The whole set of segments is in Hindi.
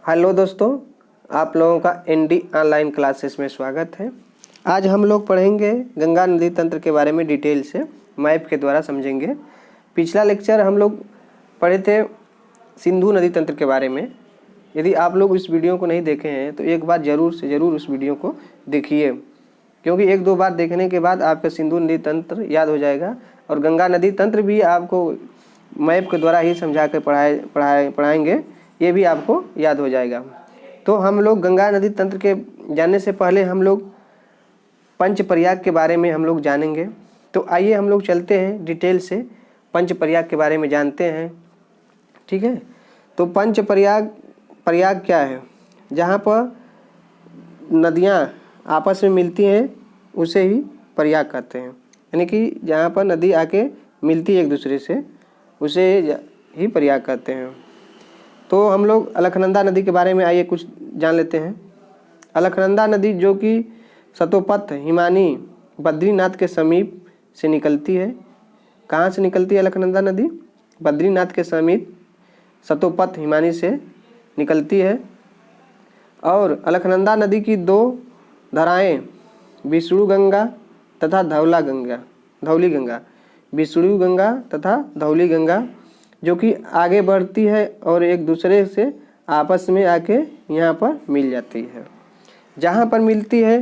हेलो दोस्तों, आप लोगों का एनडी ऑनलाइन क्लासेस में स्वागत है। आज हम लोग पढ़ेंगे गंगा नदी तंत्र के बारे में डिटेल से मैप के द्वारा समझेंगे। पिछला लेक्चर हम लोग पढ़े थे सिंधु नदी तंत्र के बारे में। यदि आप लोग इस वीडियो को नहीं देखे हैं तो एक बार ज़रूर से ज़रूर उस वीडियो को देखिए, क्योंकि एक दो बार देखने के बाद आपका सिंधु नदी तंत्र याद हो जाएगा और गंगा नदी तंत्र भी आपको मैप के द्वारा ही समझा कर पढ़ाएंगे, ये भी आपको याद हो जाएगा। तो हम लोग गंगा नदी तंत्र के जानने से पहले हम लोग पंचप्रयाग के बारे में हम लोग जानेंगे। तो आइए हम लोग चलते हैं डिटेल से पंचप्रयाग के बारे में जानते हैं। ठीक है, तो पंचप्रयाग क्या है? जहाँ पर नदियाँ आपस में मिलती हैं उसे ही प्रयाग कहते हैं, यानी कि जहाँ पर नदी आके मिलती है एक दूसरे से उसे ही प्रयाग कहते हैं। तो हम लोग अलकनंदा नदी के बारे में आइए कुछ जान लेते हैं। अलकनंदा नदी जो कि सतोपथ हिमानी बद्रीनाथ के समीप से निकलती है। कहाँ से निकलती है अलकनंदा नदी? बद्रीनाथ के समीप सतोपथ हिमानी से निकलती है। और अलकनंदा नदी की दो धाराएं विष्णु गंगा तथा धौली गंगा, विष्णु गंगा तथा धौली गंगा, जो कि आगे बढ़ती है और एक दूसरे से आपस में आके यहाँ पर मिल जाती है। जहाँ पर मिलती है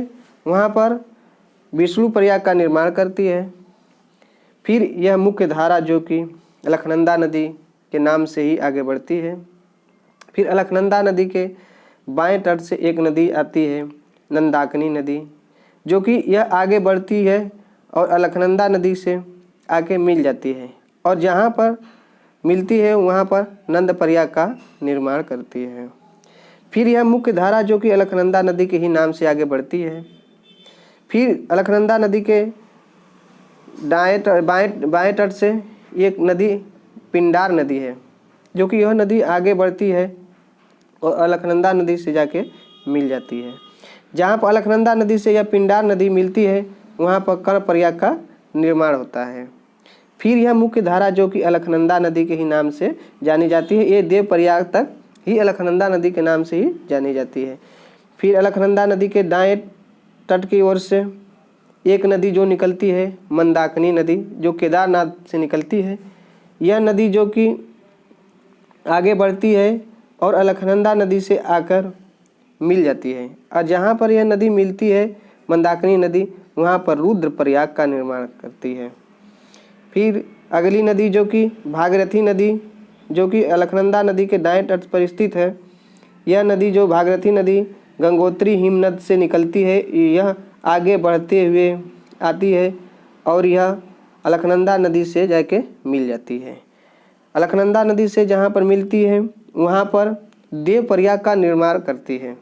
वहाँ पर विष्णु प्रयाग का निर्माण करती है। फिर यह मुख्य धारा जो कि अलकनंदा नदी के नाम से ही आगे बढ़ती है। फिर अलकनंदा नदी के बाएं तट से एक नदी आती है, नंदाकिनी नदी, जो कि यह आगे बढ़ती है और अलकनंदा नदी से आके मिल जाती है और जहाँ पर मिलती है वहाँ पर नंद प्रयाग का निर्माण करती है। फिर यह मुख्य धारा जो कि अलकनंदा नदी के ही नाम से आगे बढ़ती है। फिर अलकनंदा नदी के बाएं तट से एक नदी पिंडार नदी है, जो कि यह नदी आगे बढ़ती है और अलकनंदा नदी से जाके मिल जाती है। जहाँ पर अलकनंदा नदी से यह पिंडार नदी मिलती है वहाँ पर कर्ण प्रयाग का निर्माण होता है। फिर यह मुख्य धारा जो कि अलकनंदा नदी के ही नाम से जानी जाती है, ये देव प्रयाग तक ही अलकनंदा नदी के नाम से ही जानी जाती है। फिर अलकनंदा नदी के दाएं तट की ओर से एक नदी जो निकलती है मंदाकिनी नदी, जो केदारनाथ से निकलती है। यह नदी जो कि आगे बढ़ती है और अलकनंदा नदी से आकर मिल जाती है और जहाँ पर यह नदी मिलती है मंदाकिनी नदी, वहाँ पर रुद्र प्रयाग का निर्माण करती है। फिर अगली नदी जो कि भागीरथी नदी, जो कि अलकनंदा नदी के दाएं तट पर स्थित है। यह नदी जो भागीरथी नदी गंगोत्री हिमनद से निकलती है, यह आगे बढ़ते हुए आती है और यह अलकनंदा नदी से जाके मिल जाती है। अलकनंदा नदी से जहाँ पर मिलती है वहाँ पर देव प्रयाग का निर्माण करती है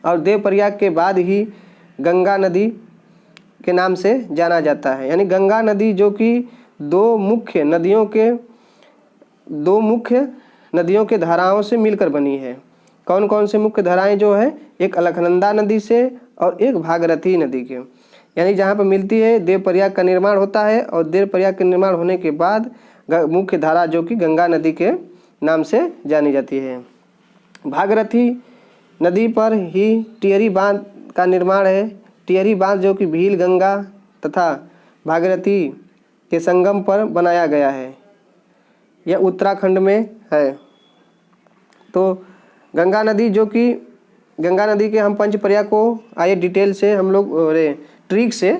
और देव प्रयाग के बाद ही गंगा नदी के नाम से जाना जाता है। यानी गंगा नदी जो कि दो मुख्य नदियों के धाराओं से मिलकर बनी है। कौन कौन से मुख्य धाराएं जो है? एक अलकनंदा नदी से और एक भागीरथी नदी के, यानी जहाँ पर मिलती है देव प्रयाग का निर्माण होता है और देव प्रयाग के निर्माण होने के बाद मुख्य धारा जो कि गंगा नदी के नाम से जानी जाती है। भागीरथी नदी पर ही टिहरी बांध का निर्माण है। टिहरी बांध जो कि भील गंगा तथा भागीरथी के संगम पर बनाया गया है, यह उत्तराखंड में है। तो गंगा नदी जो कि गंगा नदी के हम पंचप्रयाग को आइए डिटेल से हम लोग ट्रिक से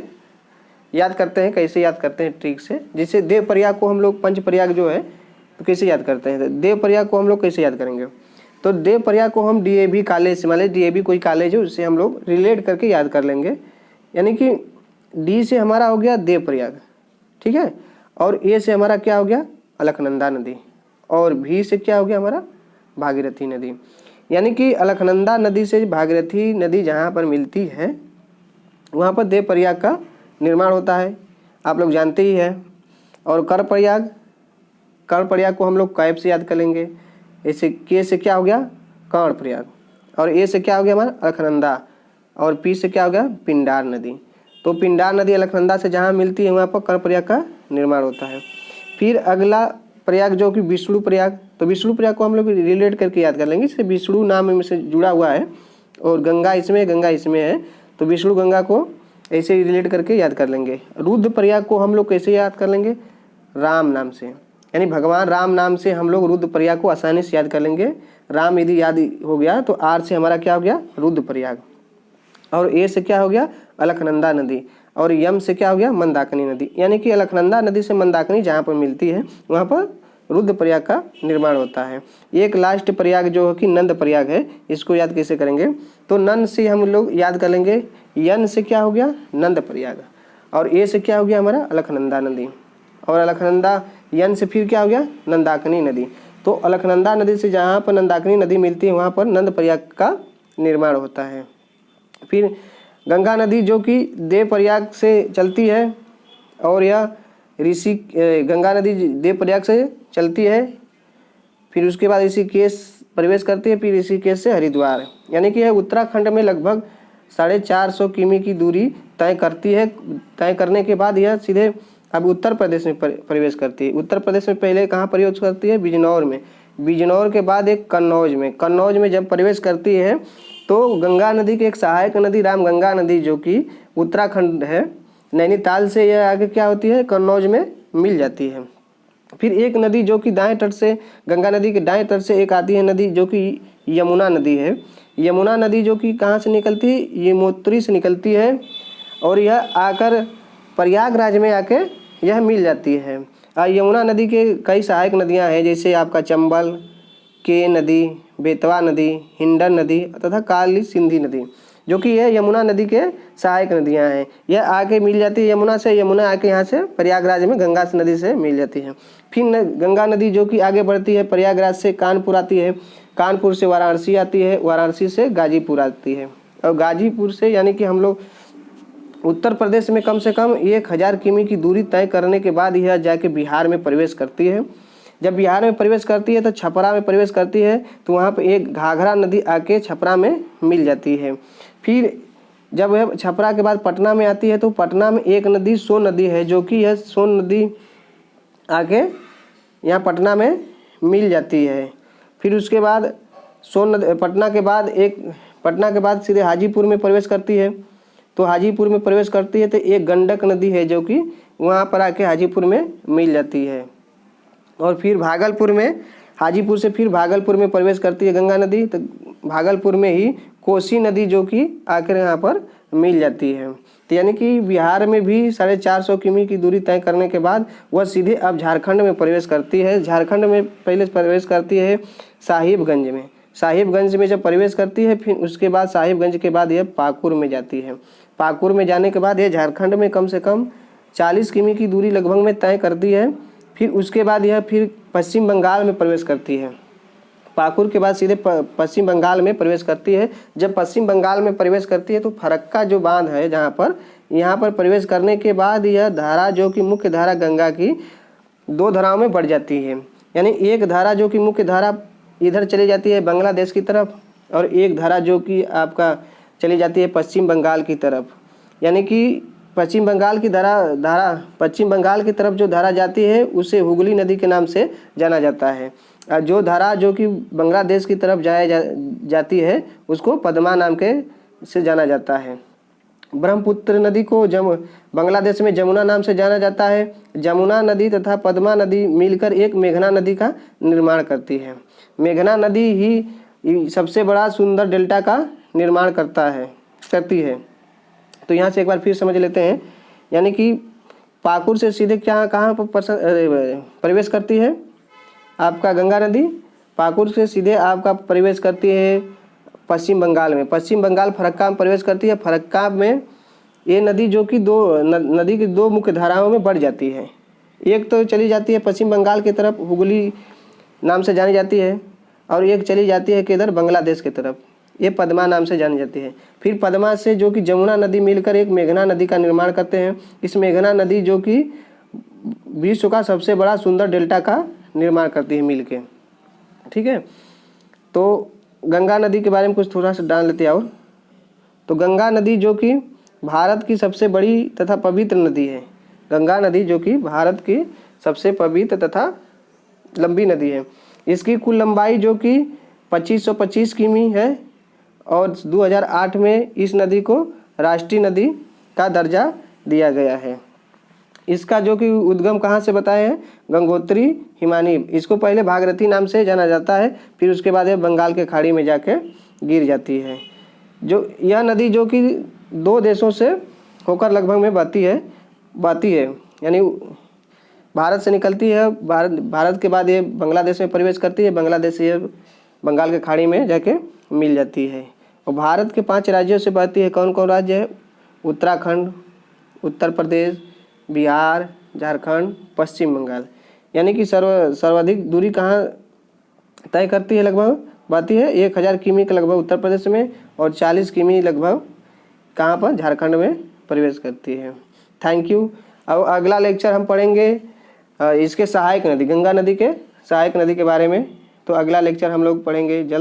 याद करते हैं। कैसे याद करते हैं? ट्रिक से। जैसे देव प्रयाग को हम लोग पंचप्रयाग जो है तो कैसे याद करते हैं? तो देव प्रयाग को हम लोग कैसे याद करेंगे? तो देव प्रयाग को हम डीएवी कॉलेज से, मान लीजिए डीएवी कोई कॉलेज है, उससे हम लोग रिलेट करके याद कर लेंगे। यानी कि डी से हमारा हो गया देव प्रयाग, ठीक है, और ए से हमारा क्या हो गया? अलकनंदा नदी, और भी से क्या हो गया हमारा? भागीरथी नदी। यानी कि अलकनंदा नदी से भागीरथी नदी जहाँ पर मिलती है वहाँ पर देव प्रयाग का निर्माण होता है, आप लोग जानते ही है। और कर्ण प्रयाग को हम लोग कैप से याद कर लेंगे। ऐसे के से क्या हो गया? कर्ण प्रयाग, और ए से क्या हो गया हमारा? अलकनंदा, और पी से क्या हो गया? पिंडार नदी। तो पिंडार नदी अलकनंदा से जहाँ मिलती है वहाँ पर कर्ण प्रयाग का निर्माण होता है। फिर अगला प्रयाग जो कि विष्णु प्रयाग, तो विष्णु प्रयाग को हम लोग रिलेट करके याद कर लेंगे। जैसे विष्णु नाम में से जुड़ा हुआ है और गंगा इसमें है, तो विष्णु गंगा को ऐसे ही रिलेट करके याद कर लेंगे। रुद्र प्रयाग को हम लोग कैसे याद कर लेंगे? राम नाम से, यानी भगवान राम नाम से हम लोग रुद्र प्रयाग को आसानी से याद कर लेंगे। राम यदि याद हो गया तो आर से हमारा क्या हो गया? रुद्र प्रयाग। और ए से क्या हो गया? अलकनंदा नदी। और यम से क्या हो गया? मंदाकिनी नदी। यानी कि अलकनंदा नदी से मंदाकिनी जहाँ पर मिलती है वहाँ पर रुद्र प्रयाग का निर्माण होता है। एक लास्ट प्रयाग जो है कि नंद प्रयाग है, इसको याद कैसे करेंगे? तो नंद से हम लोग याद कर लेंगे, यन से क्या हो गया? नंद प्रयाग। और ए से क्या हो गया हमारा? अलकनंदा नदी। और अलकनंदा यन से फिर क्या हो गया? नंदाकिनी नदी। तो अलकनंदा नदी से जहाँ पर नंदाकिनी नदी मिलती है वहाँ पर नंद प्रयाग का निर्माण होता है। फिर गंगा नदी जो कि देव प्रयाग से चलती है और यह गंगा नदी देव प्रयाग से चलती है, फिर उसके बाद ऋषिकेश प्रवेश करती है, फिर ऋषिकेश से हरिद्वार, यानी कि यह उत्तराखंड में लगभग 450 किमी की दूरी तय करती है। तय करने के बाद यह सीधे अब उत्तर प्रदेश में प्रवेश करती है। उत्तर प्रदेश में पहले कहाँ प्रवेश करती है? बिजनौर में। बिजनौर के बाद एक कन्नौज में जब प्रवेश करती है तो गंगा नदी की एक सहायक नदी रामगंगा नदी जो कि उत्तराखंड है, नैनीताल से यह आगे क्या होती है? कन्नौज में मिल जाती है। फिर एक नदी जो कि दाएं तट से, गंगा नदी के दाएं तट से एक आती है नदी जो कि यमुना नदी है। यमुना नदी जो कि कहाँ से निकलती है? यमुनोत्री से निकलती है और यह आकर प्रयागराज में आके यह मिल जाती है। यमुना नदी के कई सहायक नदियाँ हैं, जैसे आपका चंबल, के नदी, बेतवा नदी, हिंडन नदी तथा काली सिंधी नदी, जो कि यह यमुना नदी के सहायक नदियां हैं। यह आके मिल जाती है यमुना से, यमुना आके यहाँ से प्रयागराज में गंगा नदी से मिल जाती है। फिर गंगा नदी जो कि आगे बढ़ती है प्रयागराज से कानपुर आती है, कानपुर से वाराणसी आती है, वाराणसी से गाजीपुर आती है, और गाजीपुर से यानी कि हम लोग उत्तर प्रदेश में कम से कम 1000 किमी की दूरी तय करने के बाद यह जाके बिहार में प्रवेश करती है। जब बिहार में प्रवेश करती है तो छपरा में प्रवेश करती है, तो वहाँ पर एक घाघरा नदी आके छपरा में मिल जाती है। फिर जब वह छपरा के बाद पटना में आती है तो पटना में एक नदी सोन नदी है, जो कि यह सोन नदी आके यहाँ पटना में मिल जाती है। फिर उसके बाद पटना के बाद सीधे हाजीपुर में प्रवेश करती है। तो हाजीपुर में प्रवेश करती है तो एक गंडक नदी है जो कि वहाँ पर आके हाजीपुर में मिल जाती है। और फिर भागलपुर में, हाजीपुर से फिर भागलपुर में प्रवेश करती है गंगा नदी, तो भागलपुर में ही कोसी नदी जो कि आकर यहाँ पर मिल जाती है। तो यानी कि बिहार में भी 450 किमी की दूरी तय करने के बाद वह सीधे अब झारखंड में प्रवेश करती है। झारखंड में पहले प्रवेश करती है साहिबगंज में। साहिबगंज में जब प्रवेश करती है फिर उसके बाद साहिबगंज के बाद यह पाकुर में जाती है। पाकुर में जाने के बाद यह झारखंड में कम से कम 40 किमी की दूरी लगभग में तय करती है। फिर उसके बाद यह फिर पश्चिम बंगाल में प्रवेश करती है। पाकुर के बाद सीधे पश्चिम बंगाल में प्रवेश करती है। जब पश्चिम बंगाल में प्रवेश करती है तो फरक्का जो बांध है जहाँ पर, यहाँ पर प्रवेश करने के बाद यह धारा जो कि मुख्य धारा गंगा की 2 धाराओं में बढ़ जाती है। यानी एक धारा जो कि मुख्य धारा इधर चली जाती है बांग्लादेश की तरफ, और एक धारा जो कि आपका चली जाती है पश्चिम बंगाल की तरफ। यानी कि पश्चिम बंगाल की पश्चिम बंगाल की तरफ जो धारा जाती है उसे हुगली नदी के नाम से जाना जाता है। जो धारा जो कि बांग्लादेश की तरफ जाती है उसको पद्मा नाम के से जाना जाता है। ब्रह्मपुत्र नदी को बांग्लादेश में जमुना नाम से जाना जाता है। जमुना नदी तथा पद्मा नदी मिलकर एक मेघना नदी का निर्माण करती है। मेघना नदी ही सबसे बड़ा सुंदर डेल्टा का निर्माण करती है। तो यहाँ से एक बार फिर समझ लेते हैं। यानी कि पाकुर से सीधे कहाँ पर प्रवेश करती है आपका गंगा नदी? पाकुर से सीधे आपका प्रवेश करती है पश्चिम बंगाल में। पश्चिम बंगाल फरक्का में प्रवेश करती है। फरक्का में ये नदी जो कि नदी की 2 मुख्य धाराओं में बढ़ जाती है। एक तो चली जाती है पश्चिम बंगाल की तरफ, हुगली नाम से जानी जाती है, और एक चली जाती है किधर? बांग्लादेश की तरफ, ये पद्मा नाम से जानी जाती है। फिर पद्मा से जो कि जमुना नदी मिलकर एक मेघना नदी का निर्माण करते हैं। इस मेघना नदी जो कि विश्व का सबसे बड़ा सुंदर डेल्टा का निर्माण करती है मिलके। ठीक है, तो गंगा नदी के बारे में कुछ थोड़ा सा जान लेते हैं। और तो गंगा नदी जो कि भारत की सबसे बड़ी तथा पवित्र नदी है। गंगा नदी जो कि भारत की सबसे पवित्र तथा लंबी नदी है। इसकी कुल लंबाई जो कि 2525 किमी है और 2008 में इस नदी को राष्ट्रीय नदी का दर्जा दिया गया है। इसका जो कि उद्गम कहाँ से बताए हैं, गंगोत्री हिमानी। इसको पहले भागीरथी नाम से जाना जाता है, फिर उसके बाद ये बंगाल के खाड़ी में जाके गिर जाती है। जो यह नदी जो कि दो देशों से होकर लगभग में बहती है यानी भारत से निकलती है, भारत के बाद ये बांग्लादेश में प्रवेश करती है, बांग्लादेश से ये बंगाल के खाड़ी में जाके मिल जाती है। और भारत के 5 राज्यों से बहती है। कौन कौन राज्य है, उत्तराखंड, उत्तर प्रदेश, बिहार, झारखंड, पश्चिम बंगाल। यानी कि सर्वाधिक दूरी कहाँ तय करती है, लगभग बहती है 1000 किमी के लगभग उत्तर प्रदेश में और 40 किमी लगभग कहाँ पर, झारखंड में प्रवेश करती है। Thank you. अब अगला लेक्चर हम पढ़ेंगे इसके सहायक नदी, गंगा नदी के सहायक नदी के बारे में। तो अगला लेक्चर हम लोग पढ़ेंगे जल्द।